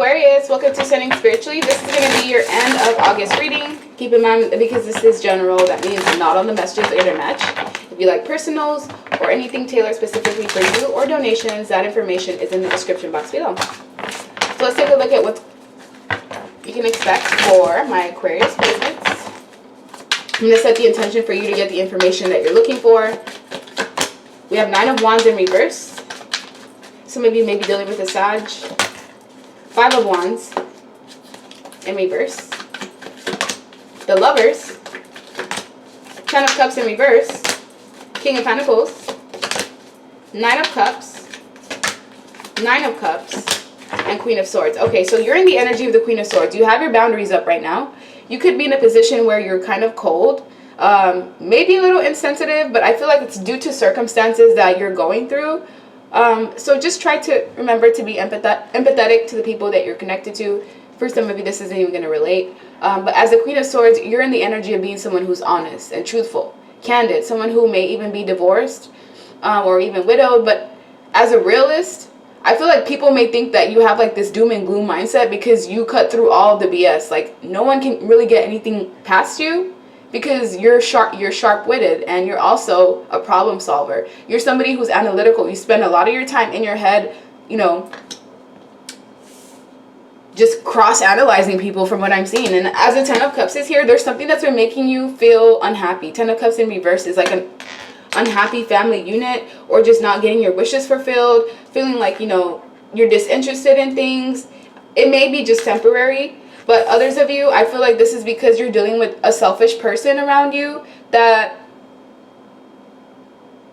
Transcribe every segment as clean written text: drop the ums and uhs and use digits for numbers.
Aquarius, welcome to Sending Spiritually. This is going to be your end of August reading. Keep in mind, because this is general, that means not on the messages or their match. If you like personals or anything tailored specifically for you or donations, that information is in the description box below. So let's take a look at what you can expect for my Aquarius placements. I'm going to set the intention for you to get the information that you're looking for. We have 9 of Wands in reverse. Some of you may be dealing with a Sag. 5 of Wands in reverse. The Lovers. 10 of Cups in reverse. King of Pentacles. 9 of Cups. 9 of Cups. And Queen of Swords. Okay, so you're in the energy of the Queen of Swords. You have your boundaries up right now. You could be in a position where you're kind of cold. Maybe a little insensitive, but I feel like it's due to circumstances that you're going through. So just try to remember to be empathetic to the people that you're connected to. For some of you, this isn't even going to relate. But as the Queen of Swords, you're in the energy of being someone who's honest and truthful, candid, someone who may even be divorced or even widowed. But as a realist, I feel like people may think that you have like this doom and gloom mindset because you cut through all of the BS. Like no one can really get anything past you because you're sharp-witted and you're also a problem solver. You're somebody who's analytical. You spend a lot of your time in your head, you know, just cross-analyzing people from what I'm seeing. And as the 10 of Cups is here, there's something that's been making you feel unhappy. 10 of Cups in reverse is like an unhappy family unit, or just not getting your wishes fulfilled, feeling like, you know, you're disinterested in things. It may be just temporary, but others of you, I feel like this is because you're dealing with a selfish person around you that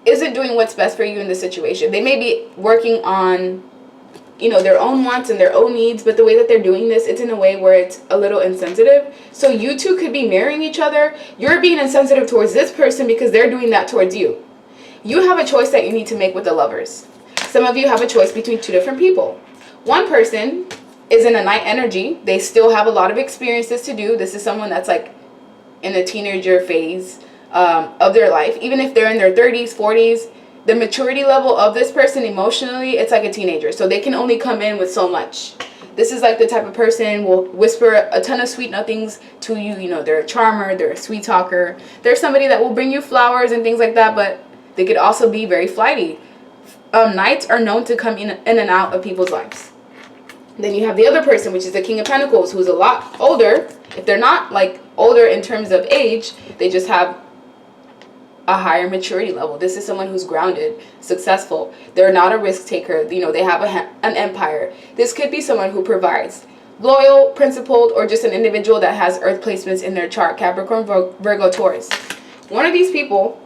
isn't doing what's best for you in this situation. They may be working on, you know, their own wants and their own needs, but the way that they're doing this, it's in a way where it's a little insensitive. So you two could be mirroring each other. You're being insensitive towards this person because they're doing that towards you. You have a choice that you need to make with the Lovers. Some of you have a choice between 2 different people. One person is in a night energy. They still have a lot of experiences to do. This is someone that's like in a teenager phase of their life. Even if they're in their 30s, 40s, the maturity level of this person emotionally, it's like a teenager. So they can only come in with so much. This is like the type of person will whisper a ton of sweet nothings to you. You know, they're a charmer, they're a sweet talker. They're somebody that will bring you flowers and things like that, but they could also be very flighty. Knights are known to come in and out of people's lives. Then you have the other person, which is the King of Pentacles, who's a lot older. If they're not like older in terms of age, they just have a higher maturity level. This is someone who's grounded, successful. They're not a risk taker. You know, they have an empire. This could be someone who provides, loyal, principled, or just an individual that has earth placements in their chart. Capricorn, Virgo, Taurus. One of these people,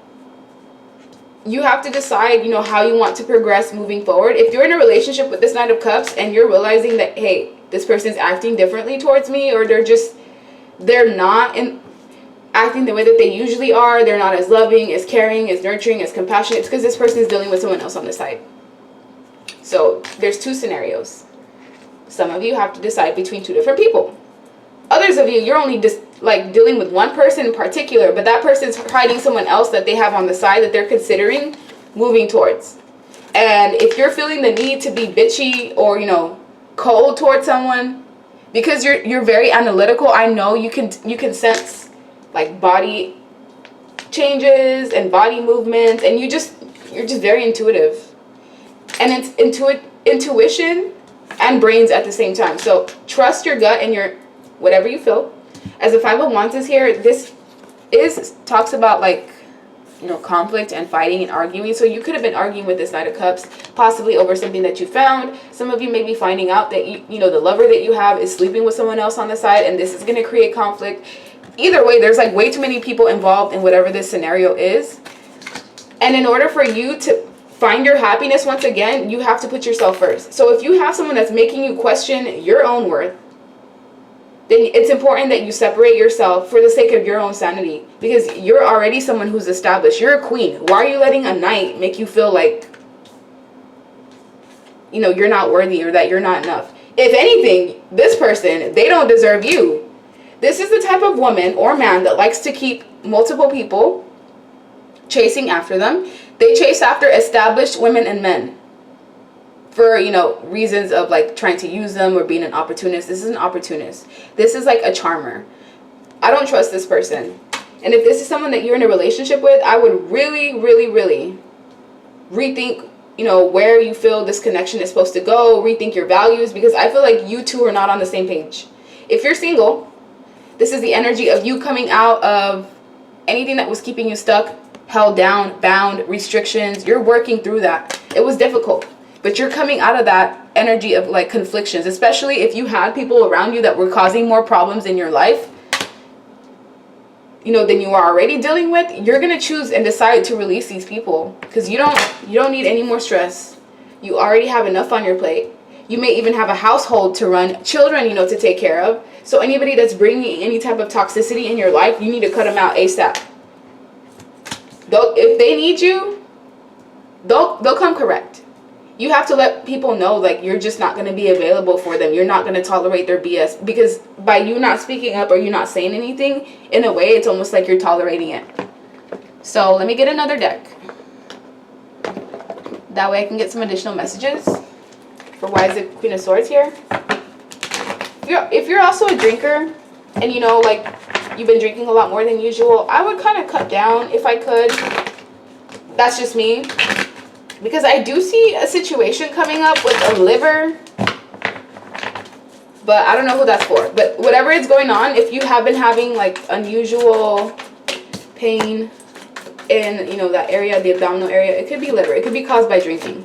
you have to decide, you know, how you want to progress moving forward. If you're in a relationship with this Knight of Cups and you're realizing that, hey, this person's acting differently towards me, or they're not acting the way that they usually are, they're not as loving, as caring, as nurturing, as compassionate, it's because this person is dealing with someone else on the side. So there's 2 scenarios. Some of you have to decide between 2 different people. Others of you, you're only just like dealing with one person in particular, but that person's hiding someone else that they have on the side that they're considering moving towards. And if you're feeling the need to be bitchy or, you know, cold towards someone because you're very analytical, I know you can sense like body changes and body movements, and you're just very intuitive, and it's intuition and brains at the same time. So trust your gut and your whatever you feel. As the 5 of Wands is here, this talks about like, you know, conflict and fighting and arguing. So you could have been arguing with this Knight of Cups, possibly over something that you found. Some of you may be finding out that you know the lover that you have is sleeping with someone else on the side, and this is going to create conflict. Either way, there's like way too many people involved in whatever this scenario is. And in order for you to find your happiness once again, you have to put yourself first. So if you have someone that's making you question your own worth, then it's important that you separate yourself for the sake of your own sanity. Because you're already someone who's established. You're a queen. Why are you letting a knight make you feel like, you know, you're not worthy or that you're not enough? If anything, this person, they don't deserve you. This is the type of woman or man that likes to keep multiple people chasing after them. They chase after established women and men. for, you know, reasons of like trying to use them or being an opportunist. This is an opportunist. This is like a charmer. I don't trust this person. And if this is someone that you're in a relationship with, I would really, really, really rethink, you know, where you feel this connection is supposed to go, rethink your values, because I feel like you two are not on the same page. If you're single, this is the energy of you coming out of anything that was keeping you stuck, held down, bound, restrictions. You're working through that. It was difficult, but you're coming out of that energy of like conflictions, especially if you had people around you that were causing more problems in your life, you know, than you are already dealing with. You're going to choose and decide to release these people because you don't need any more stress. You already have enough on your plate. You may even have a household to run, children, you know, to take care of. So anybody that's bringing any type of toxicity in your life, you need to cut them out ASAP. If they need you, they'll come correct. You have to let people know, like, you're just not going to be available for them. You're not going to tolerate their BS. Because by you not speaking up or you not saying anything, in a way, it's almost like you're tolerating it. So let me get another deck. That way I can get some additional messages. For why is it Queen of Swords here? If you're also a drinker, and you know, like, you've been drinking a lot more than usual, I would kind of cut down if I could. That's just me. Because I do see a situation coming up with a liver. But I don't know who that's for. But whatever is going on, if you have been having like unusual pain in, you know, that area, the abdominal area, it could be liver. It could be caused by drinking.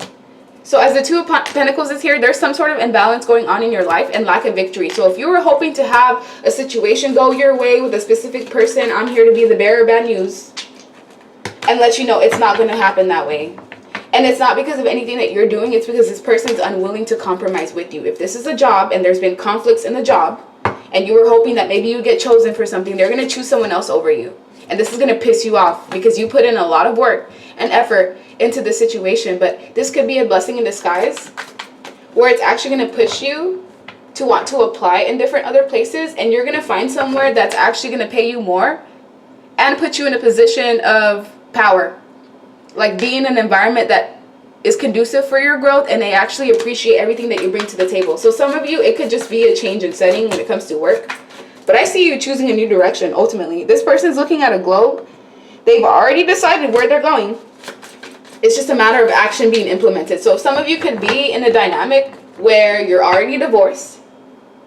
So as the Two of Pentacles is here, there's some sort of imbalance going on in your life and lack of victory. So if you were hoping to have a situation go your way with a specific person, I'm here to be the bearer of bad news and let you know it's not going to happen that way. And it's not because of anything that you're doing. It's because this person's unwilling to compromise with you. If this is a job and there's been conflicts in the job and you were hoping that maybe you get chosen for something, they're going to choose someone else over you. And this is going to piss you off because you put in a lot of work and effort into this situation. But this could be a blessing in disguise where it's actually going to push you to want to apply in different other places. And you're going to find somewhere that's actually going to pay you more and put you in a position of power. Like being in an environment that is conducive for your growth and they actually appreciate everything that you bring to the table. So some of you, it could just be a change in setting when it comes to work. But I see you choosing a new direction ultimately. This person's looking at a globe. They've already decided where they're going. It's just a matter of action being implemented. So some of you could be in a dynamic where you're already divorced,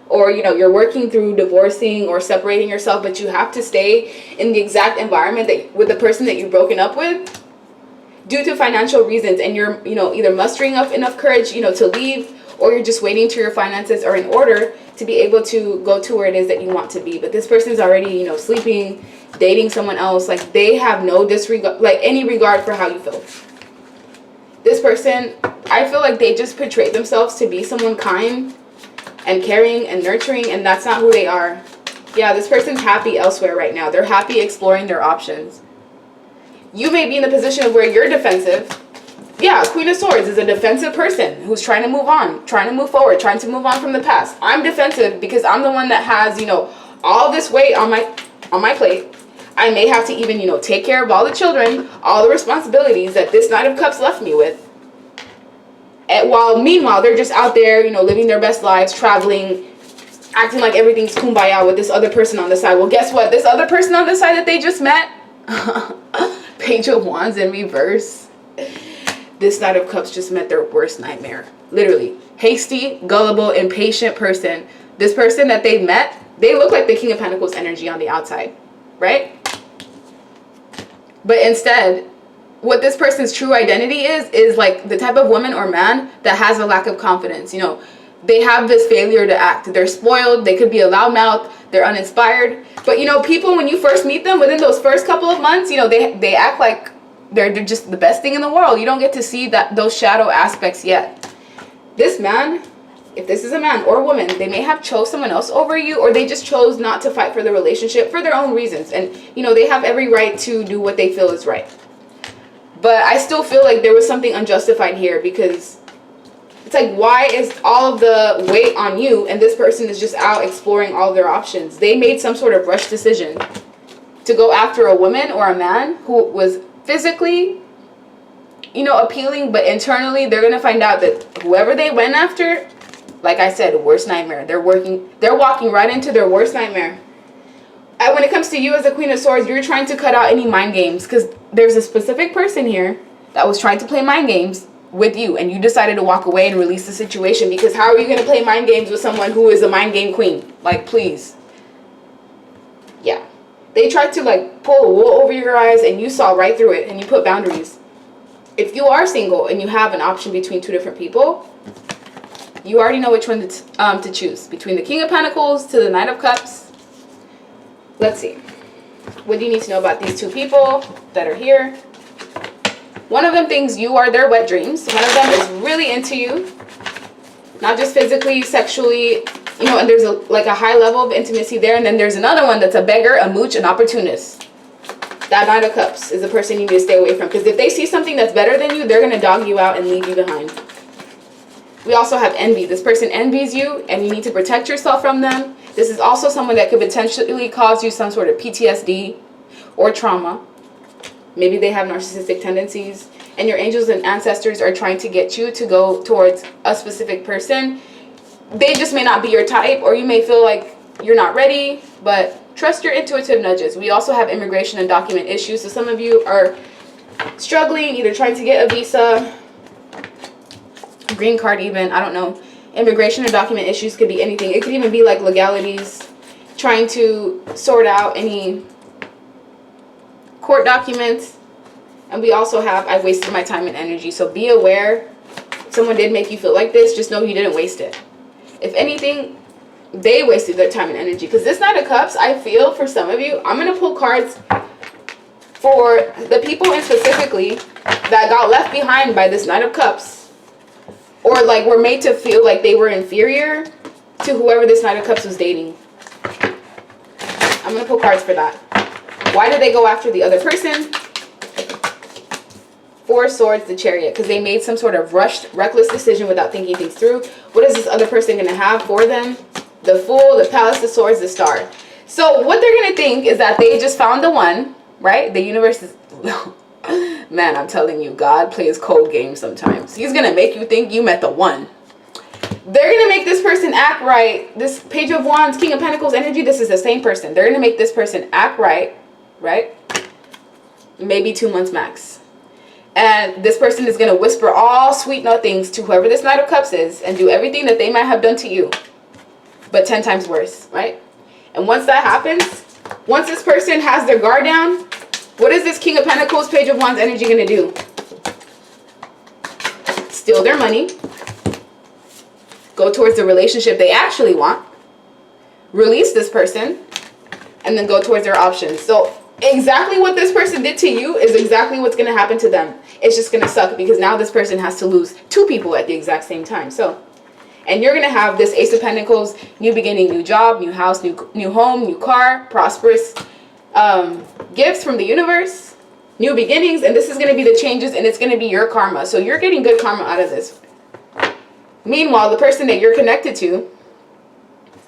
or you know, you're working through divorcing or separating yourself, but you have to stay in the exact environment that with the person that you've broken up with due to financial reasons, and you're, you know, either mustering up enough courage, you know, to leave, or you're just waiting till your finances are in order to be able to go to where it is that you want to be. But this person's already, you know, sleeping, dating someone else. Like they have no disregard, like any regard for how you feel. This person, I feel like they just portrayed themselves to be someone kind and caring and nurturing, and that's not who they are. Yeah, this person's happy elsewhere right now. They're happy exploring their options. You may be in the position of where you're defensive. Yeah, Queen of Swords is a defensive person who's trying to move on, trying to move forward, trying to move on from the past. I'm defensive because I'm the one that has, you know, all this weight on my plate. I may have to even, you know, take care of all the children, all the responsibilities that this Knight of Cups left me with. And meanwhile, they're just out there, you know, living their best lives, traveling, acting like everything's kumbaya with this other person on the side. Well, guess what? This other person on the side that they just met, Page of Wands in reverse. This Knight of Cups just met their worst nightmare. Literally. Hasty, gullible, impatient person. This person that they met, they look like the King of Pentacles energy on the outside. Right? But instead, what this person's true identity is like the type of woman or man that has a lack of confidence. You know, they have this failure to act. They're spoiled. They could be a loudmouth. They're uninspired. But, you know, people, when you first meet them, within those first couple of months, you know, they act like they're just the best thing in the world. You don't get to see those shadow aspects yet. This man, if this is a man or a woman, they may have chose someone else over you, or they just chose not to fight for the relationship for their own reasons. And, you know, they have every right to do what they feel is right. But I still feel like there was something unjustified here, because it's like, why is all of the weight on you and this person is just out exploring all of their options? They made some sort of rush decision to go after a woman or a man who was physically you know, appealing, but internally they're going to find out that whoever they went after, like I said, worst nightmare. They're walking right into their worst nightmare. And when it comes to you as the Queen of Swords, you're trying to cut out any mind games, because there's a specific person here that was trying to play mind games with you, and you decided to walk away and release the situation, because how are you going to play mind games with someone who is a mind game queen? Like, please. Yeah. They tried to like pull a wool over your eyes, and you saw right through it, and you put boundaries. If you are single and you have an option between two different people, you already know which one to choose. Between the King of Pentacles to the Knight of Cups. Let's see. What do you need to know about these two people that are here? One of them thinks you are their wet dreams. One of them is really into you. Not just physically, sexually, you know, and there's like a high level of intimacy there. And then there's another one that's a beggar, a mooch, an opportunist. That Knight of Cups is the person you need to stay away from. Because if they see something that's better than you, they're going to dog you out and leave you behind. We also have envy. This person envies you, and you need to protect yourself from them. This is also someone that could potentially cause you some sort of PTSD or trauma. Maybe they have narcissistic tendencies, and your angels and ancestors are trying to get you to go towards a specific person. They just may not be your type, or you may feel like you're not ready, but trust your intuitive nudges. We also have immigration and document issues. So some of you are struggling, either trying to get a visa, green card even, I don't know. Immigration and document issues could be anything. It could even be like legalities, trying to sort out any court documents. And we also have, I wasted my time and energy. So be aware, if someone did make you feel like this, just know you didn't waste it. If anything, they wasted their time and energy. Because this Knight of Cups, I feel for some of you, I'm going to pull cards for the people in specifically that got left behind by this Knight of Cups. Or like were made to feel like they were inferior to whoever this Knight of Cups was dating. I'm going to pull cards for that. Why did they go after the other person? Four of Swords, the Chariot. Because they made some sort of rushed, reckless decision without thinking things through. What is this other person going to have for them? The Fool, the Palace, the Swords, the Star. So what they're going to think is that they just found the one, right? The universe is... Man, I'm telling you, God plays cold games sometimes. He's going to make you think you met the one. They're going to make this person act right. This Page of Wands, King of Pentacles energy, this is the same person. They're going to make this person act right, right? Maybe 2 months max. And this person is going to whisper all sweet nothings to whoever this Knight of Cups is and do everything that they might have done to you, but 10 times worse, right? And once that happens, once this person has their guard down, what is this King of Pentacles, Page of Wands energy going to do? Steal their money. Go towards the relationship they actually want. Release this person. And then go towards their options. So exactly what this person did to you is exactly what's going to happen to them. It's just going to suck because now this person has to lose 2 people at the exact same time. So, and you're going to have this Ace of Pentacles, new beginning, new job, new house, new home, new car, prosperous gifts from the universe, new beginnings, and this is going to be the changes, and it's going to be your karma. So you're getting good karma out of this. Meanwhile, the person that you're connected to,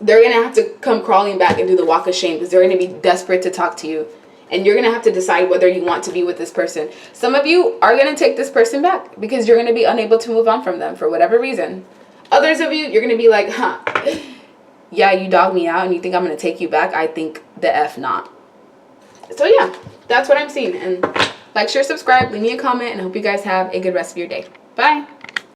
they're going to have to come crawling back and do the walk of shame because they're going to be desperate to talk to you. And you're going to have to decide whether you want to be with this person. Some of you are going to take this person back because you're going to be unable to move on from them for whatever reason. Others of you, you're going to be like, yeah, you dog me out and you think I'm going to take you back. I think the F not. So yeah, that's what I'm seeing. And like, share, subscribe, leave me a comment, and I hope you guys have a good rest of your day. Bye.